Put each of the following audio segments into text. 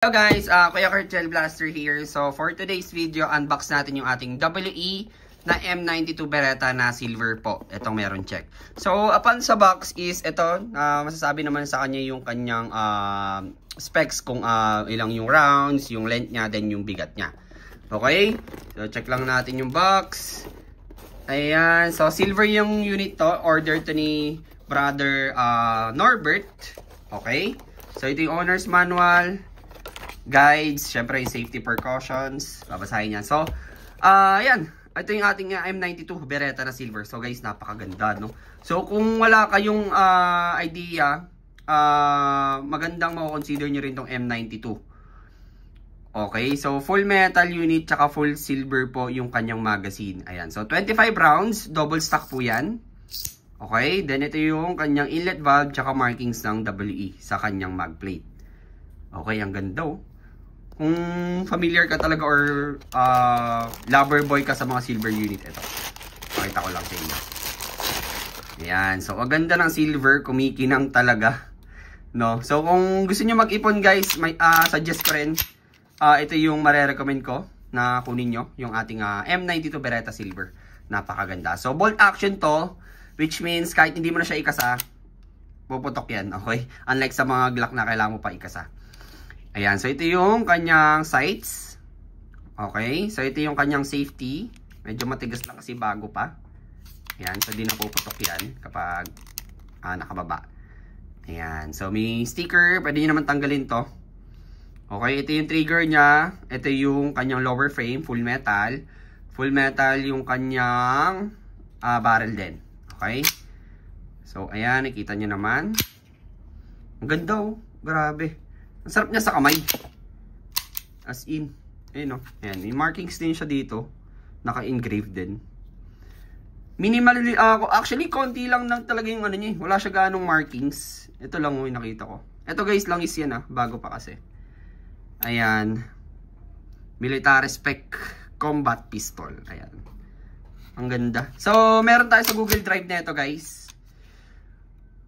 Hello guys, Kuya Cartel Blaster here. So for today's video, unbox natin yung ating WE na M92 Beretta na silver po. Itong meron check. So upon sa box is ito, masasabi naman sa kanya yung kanyang specs kung ilang yung rounds, yung length niya, then yung bigat niya. Okay? So check lang natin yung box. Ayan, so silver yung unit to, order to ni brother Norbert. Okay? So ito yung owner's manual, guides, syempre yung safety precautions, babasahin yan. So, ayan, ito yung ating M92 Beretta na silver. So guys, napakaganda, no? So kung wala kayong idea, magandang mako-consider nyo rin tong M92. Okay, so full metal unit tsaka full silver po yung kanyang magazine. Ayan, so 25 rounds, double stack po yan. Okay, then ito yung kanyang inlet valve tsaka markings ng WE sa kanyang mag plate. Okay, ang ganda, oh. Kung familiar ka talaga or lover boy ka sa mga silver unit, ito. Pakita ko lang sa inyo. Ayan. So, ang ganda ng silver. Kumikinang talaga. No? So, kung gusto nyo mag-ipon guys, may, suggest ko rin. Ito yung marerecommend ko na kunin nyo. Yung ating M92 Beretta Silver. Napakaganda. So, bolt action to. Which means, kahit hindi mo na siya ikasa, puputok yan. Okay? Unlike sa mga Glock na kailangan mo pa ikasa. Ayan, so ito yung kanyang sights. Okay, so ito yung kanyang safety. Medyo matigas lang kasi bago pa. Ayan, so di na puputok yan kapag nakababa. Ayan, so may sticker, pwede nyo naman tanggalin to. Okay, ito yung trigger nya. Ito yung kanyang lower frame, full metal. Full metal yung kanyang barrel din. Okay, so ayan, nakita nyo naman. Ang ganda, oh, grabe. Ang sarap niya sa kamay. As in. Ayun, no? Ayan. May markings din siya dito. Naka-engrave din. Minimal. Actually, konti lang talaga yung ano niya. Wala siya ganong markings. Ito lang yung nakita ko. Ito guys, langis yan bago pa kasi. Ayan. Military spec combat pistol. Ayan. Ang ganda. So, meron tayo sa Google Drive na ito guys.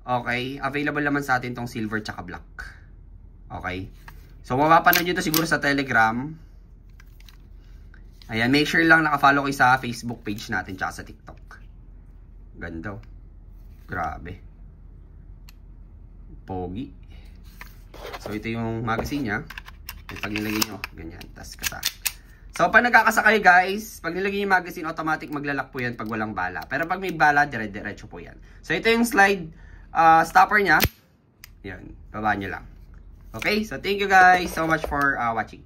Okay. Available naman sa atin tong silver tsaka black. Okay. So, mapapanood nyo ito siguro sa Telegram. Ayan, make sure lang nakafollow kayo sa Facebook page natin tsaka sa TikTok. Ganda. Grabe. Pogi. So, ito yung magazine niya. Pag nilagay nyo, ganyan. Tapos kasa. So, pag nagkakasakay guys, pag nilagay yung magazine, automatic maglalak po yan pag walang bala. Pero pag may bala, dire-diretso po yan. So, ito yung slide stopper niya. Yan, baba nyo lang. Okay, so thank you guys so much for watching.